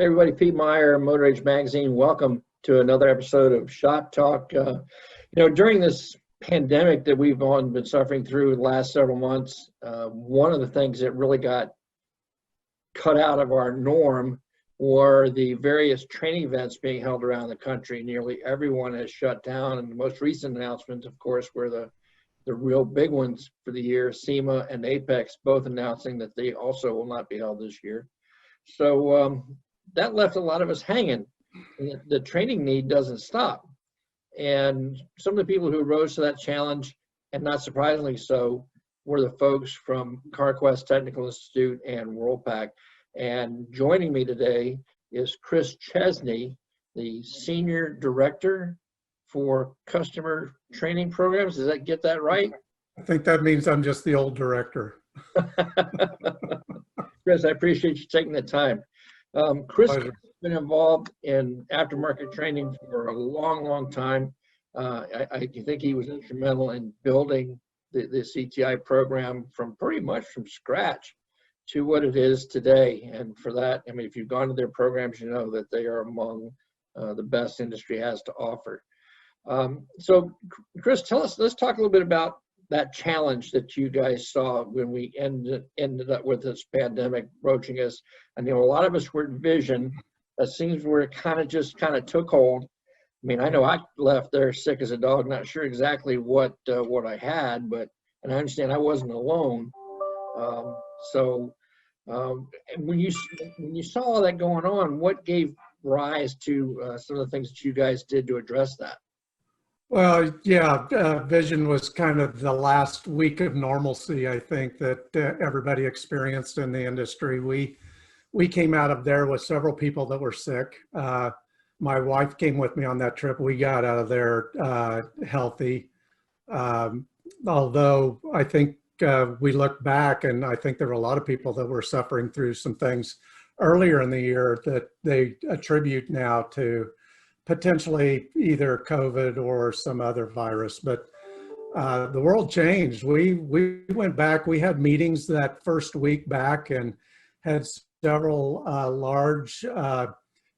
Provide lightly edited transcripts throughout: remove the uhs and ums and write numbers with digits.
Hey everybody, Pete Meyer, Motor Age Magazine. Welcome to another episode of Shop Talk. During this pandemic that we've all been suffering through the last several months, one of the things that really got cut out of our norm were the various training events being held around the country. Nearly everyone has shut down, and the most recent announcements, of course, were the real big ones for the year, SEMA and Apex, both announcing that they also will not be held this year. So that left a lot of us hanging. The training need doesn't stop. And some of the people who rose to that challenge, and not surprisingly so, were the folks from CarQuest Technical Institute and Worldpac. And joining me today is Chris Chesney, the Senior Director for Customer Training Programs. Does that get that right? I think that means I'm just the old director. Chris, I appreciate you taking the time. Chris has Pleasure. been involved in aftermarket training for a long, long time. I think he was instrumental in building the CTI program from pretty much from scratch to what it is today. And for that, I mean, if you've gone to their programs, you know that they are among the best industry has to offer. So Chris, let's talk a little bit about that challenge that you guys saw when we ended up with this pandemic broaching us. And a lot of us were in vision. It seems where it kind of took hold. I mean, I know I left there sick as a dog, not sure exactly what I had, and I understand I wasn't alone. And when you saw all that going on, what gave rise to some of the things that you guys did to address that? Well, yeah, vision was kind of the last week of normalcy, I think, that everybody experienced in the industry. We came out of there with several people that were sick. My wife came with me on that trip. We got out of there healthy. Although I think we look back and I think there were a lot of people that were suffering through some things earlier in the year that they attribute now to potentially either COVID or some other virus. But the world changed. We went back, we had meetings that first week back and had several large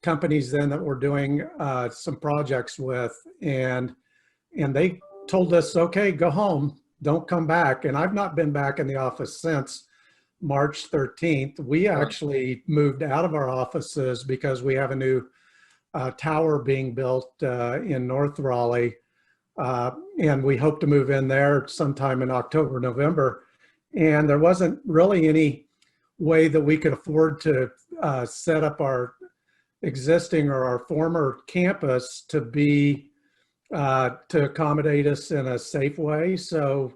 companies then that we're doing some projects with, and they told us, okay, go home, don't come back. And I've not been back in the office since March 13th. We actually moved out of our offices because we have a new tower being built in North Raleigh, and we hope to move in there sometime in October, November. And there wasn't really any way that we could afford to set up our existing or our former campus to be to accommodate us in a safe way. So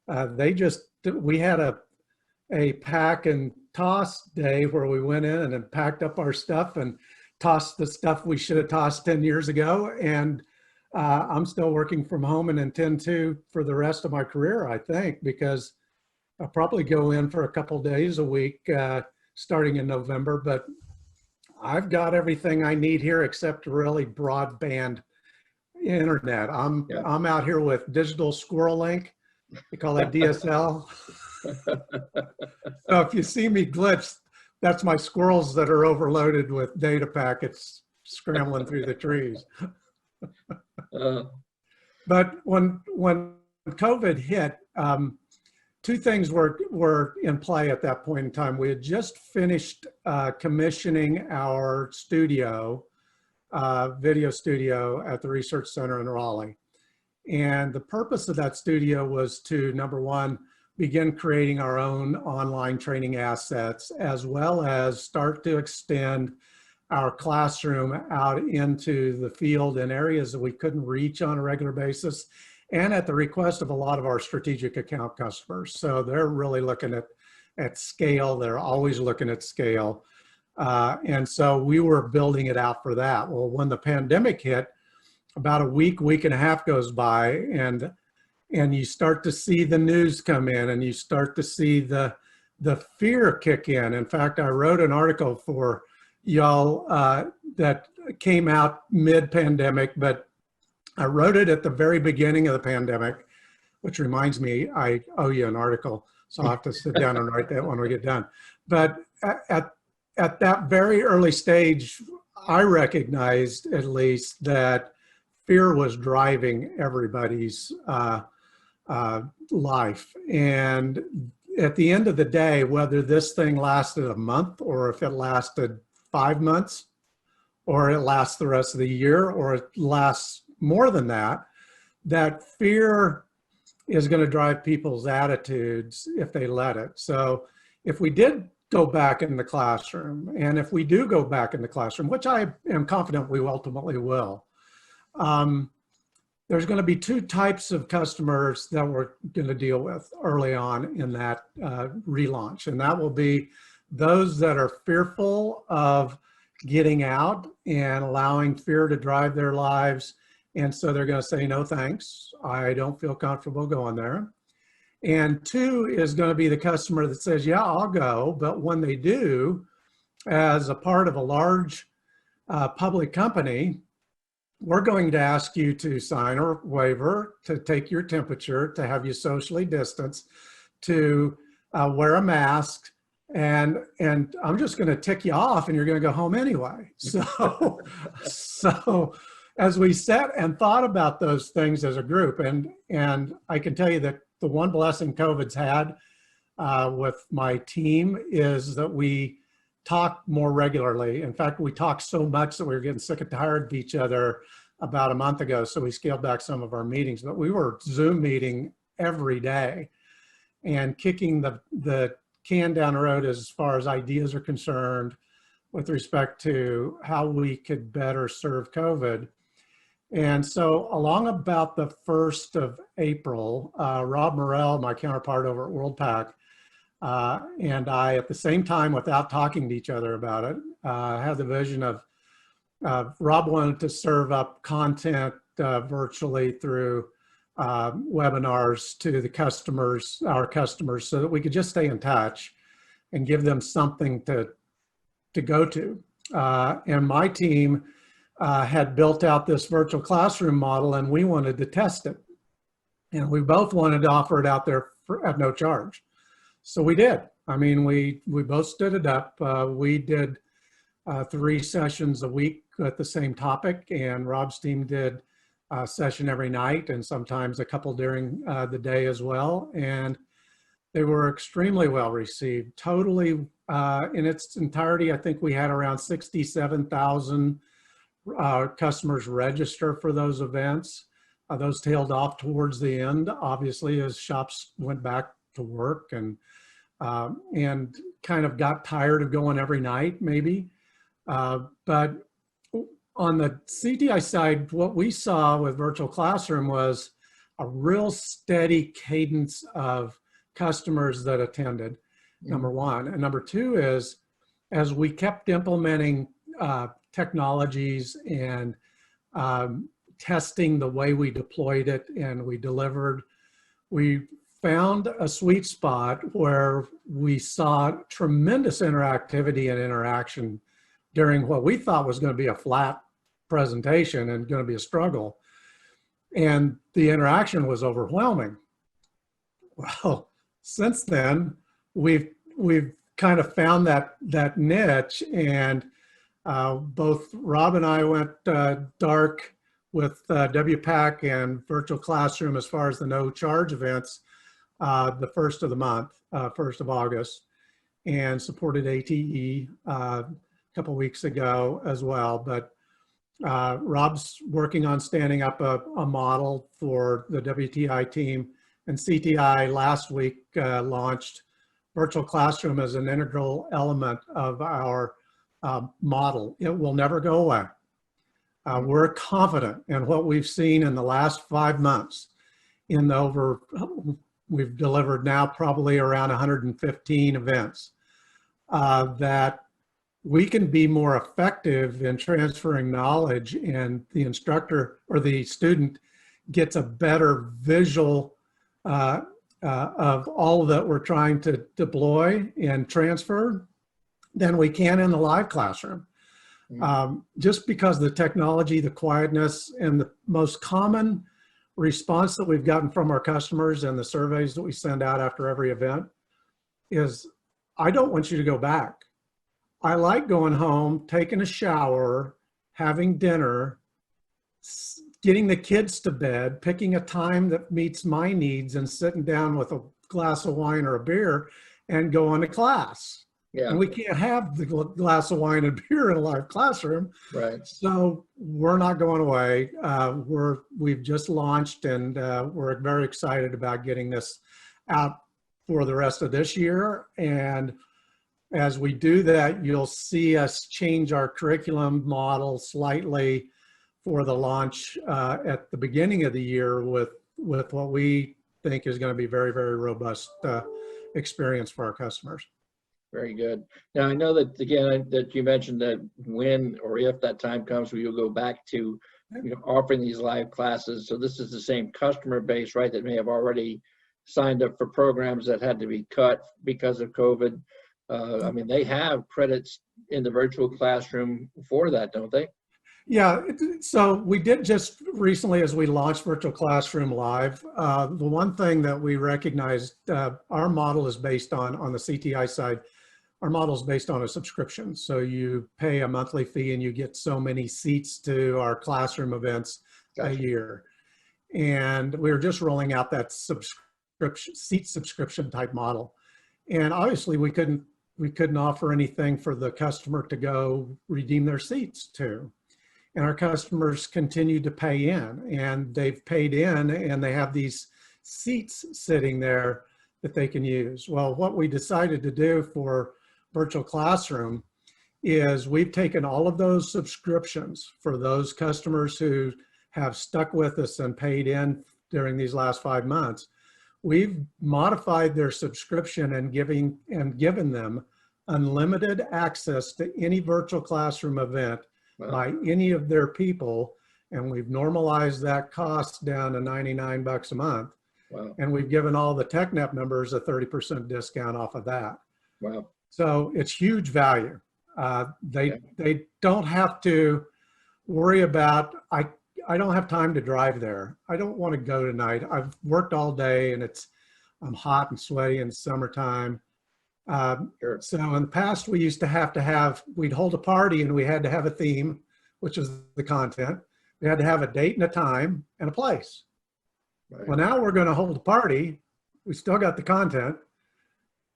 we had a pack and toss day where we went in and then packed up our stuff and tossed the stuff we should have tossed 10 years ago. And I'm still working from home and intend to for the rest of my career, I think, because I'll probably go in for a couple days a week starting in November. But I've got everything I need here except really broadband internet. I'm out here with digital squirrel link. We call that DSL. So if you see me glitch, that's my squirrels that are overloaded with data packets scrambling through the trees. But when COVID hit, two things were in play at that point in time. We had just finished commissioning our studio, video studio at the Research Center in Raleigh. And the purpose of that studio was to, number one, begin creating our own online training assets, as well as start to extend our classroom out into the field in areas that we couldn't reach on a regular basis, and at the request of a lot of our strategic account customers. So they're really looking at scale. They're always looking at scale. And so we were building it out for that. Well, when the pandemic hit, about a week and a half goes by, and you start to see the news come in, and you start to see the fear kick in. In fact, I wrote an article for y'all that came out mid-pandemic, but I wrote it at the very beginning of the pandemic, which reminds me, I owe you an article, so I'll have to sit down and write that when we get done. But at that very early stage, I recognized at least that fear was driving everybody's life. And at the end of the day, whether this thing lasted a month or if it lasted 5 months, or it lasts the rest of the year, or it lasts more than that, that fear is going to drive people's attitudes if they let it. So if we did go back in the classroom, and if we do go back in the classroom, which I am confident we ultimately will, there's going to be two types of customers that we're going to deal with early on in that relaunch. And that will be those that are fearful of getting out and allowing fear to drive their lives. And so they're going to say, no, thanks. I don't feel comfortable going there. And two is going to be the customer that says, yeah, I'll go. But when they do, as a part of a large public company, we're going to ask you to sign a waiver, to take your temperature, to have you socially distanced, to wear a mask, and I'm just going to tick you off, and you're going to go home anyway. So, so as we sat and thought about those things as a group, and I can tell you that the one blessing COVID's had with my team is that we talk more regularly. In fact, we talked so much that we were getting sick and tired of each other about a month ago, so we scaled back some of our meetings, but we were Zoom meeting every day and kicking the can down the road as far as ideas are concerned with respect to how we could better serve COVID. And so along about the 1st of April, Rob Morrell, my counterpart over at WorldPack, and I, at the same time, without talking to each other about it, had the vision of Rob wanted to serve up content virtually through webinars to the customers, our customers, so that we could just stay in touch and give them something to go to. And my team had built out this virtual classroom model, and we wanted to test it. And we both wanted to offer it out there at no charge. So we did. I mean, we both stood it up. We did 3 sessions a week at the same topic, and Rob's team did a session every night and sometimes a couple during the day as well. And they were extremely well received. Totally in its entirety, I think we had around 67,000 customers register for those events. Those tailed off towards the end, obviously, as shops went back to work and kind of got tired of going every night, maybe. But on the CTI side, what we saw with virtual classroom was a real steady cadence of customers that attended, number one. And number two is, as we kept implementing technologies and testing the way we deployed it and we delivered, we found a sweet spot where we saw tremendous interactivity and interaction during what we thought was going to be a flat presentation and going to be a struggle. And the interaction was overwhelming. Well, since then, we've kind of found that niche, and both Rob and I went dark with WPAC and Virtual Classroom as far as the no charge events the 1st of the month, 1st of August, and supported ATE a couple weeks ago as well. But Rob's working on standing up a model for the WTI team, and CTI last week launched Virtual Classroom as an integral element of our model. It will never go away. We're confident in what we've seen in the last 5 months. We've delivered now probably around 115 events, that we can be more effective in transferring knowledge, and the instructor or the student gets a better visual of all that we're trying to deploy and transfer than we can in the live classroom. Just because the technology, the quietness, and the most common response that we've gotten from our customers and the surveys that we send out after every event is, I don't want you to go back. I like going home, taking a shower, having dinner, getting the kids to bed, picking a time that meets my needs, and sitting down with a glass of wine or a beer and going to class. Yeah. And we can't have the glass of wine and beer in a live classroom. Right. So we're not going away. We've just launched, and we're very excited about getting this out for the rest of this year. And as we do that, you'll see us change our curriculum model slightly for the launch at the beginning of the year with what we think is going to be very, very robust experience for our customers. Very good. Now, I know that, again, that you mentioned that when or if that time comes, we will go back to offering these live classes. So this is the same customer base, right, that may have already signed up for programs that had to be cut because of COVID. I mean, they have credits in the virtual classroom for that, don't they? Yeah, so we did just recently, as we launched Virtual Classroom Live, the one thing that we recognized, our model is based on the CTI side, our model is based on a subscription. So you pay a monthly fee and you get so many seats to our classroom events a year. And we were just rolling out that seat subscription type model. And obviously we couldn't offer anything for the customer to go redeem their seats to. And our customers continue to pay in, and they've paid in, and they have these seats sitting there that they can use. Well, what we decided to do for Virtual Classroom is we've taken all of those subscriptions for those customers who have stuck with us and paid in during these last 5 months. We've modified their subscription and given them unlimited access to any Virtual Classroom event by any of their people, and we've normalized that cost down to $99 a month. Wow. And we've given all the TechNet members a 30% discount off of that. Wow. So it's huge value. They don't have to worry about, I don't have time to drive there. I don't want to go tonight. I've worked all day and I'm hot and sweaty in the summertime. Sure. So in the past, we used to have, we'd hold a party and we had to have a theme, which is the content. We had to have a date and a time and a place. Right. Well, now we're going to hold a party. We still got the content.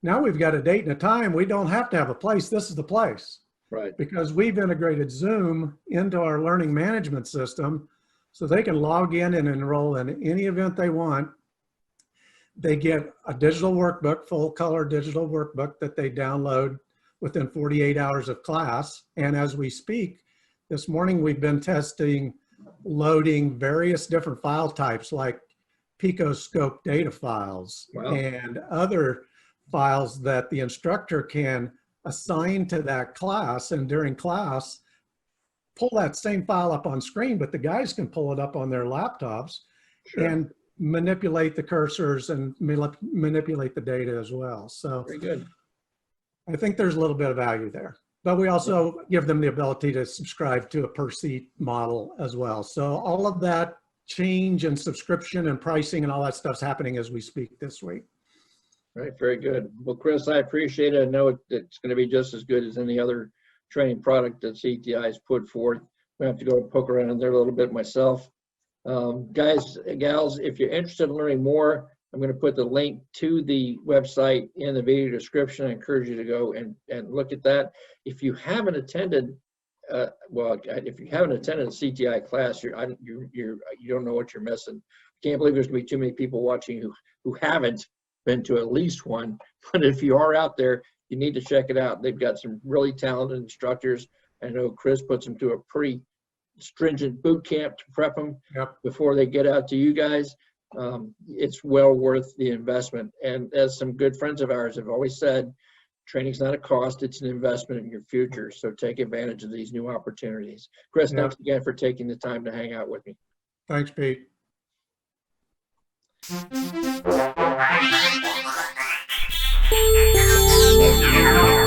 Now we've got a date and a time. We don't have to have a place. This is the place. Right. Because we've integrated Zoom into our learning management system so they can log in and enroll in any event they want. They get a digital workbook, full color digital workbook that they download within 48 hours of class. And as we speak, this morning we've been testing loading various different file types like Picoscope data files. Wow. And other files that the instructor can assign to that class, and during class, pull that same file up on screen, but the guys can pull it up on their laptops. Sure. And manipulate the cursors and manipulate the data as well. So very good. I think there's a little bit of value there, but we also give them the ability to subscribe to a per seat model as well. So all of that change and subscription and pricing and all that stuff's happening as we speak this week. Right, very good. Well, Chris, I appreciate it. I know it's going to be just as good as any other training product that CTI has put forth. I have to go poke around in there a little bit myself. Guys, gals, if you're interested in learning more, I'm going to put the link to the website in the video description. I encourage you to go and look at that. If you haven't attended, if you haven't attended a CTI class, you don't know what you're missing. I can't believe there's going to be too many people watching who haven't been to at least one. But if you are out there, you need to check it out. They've got some really talented instructors. I know Chris puts them to a pretty stringent boot camp to prep them before they get out to you guys. It's well worth the investment. And as some good friends of ours have always said, training's not a cost, it's an investment in your future. So take advantage of these new opportunities. Chris, thanks again for taking the time to hang out with me. Thanks, Pete. Yeah.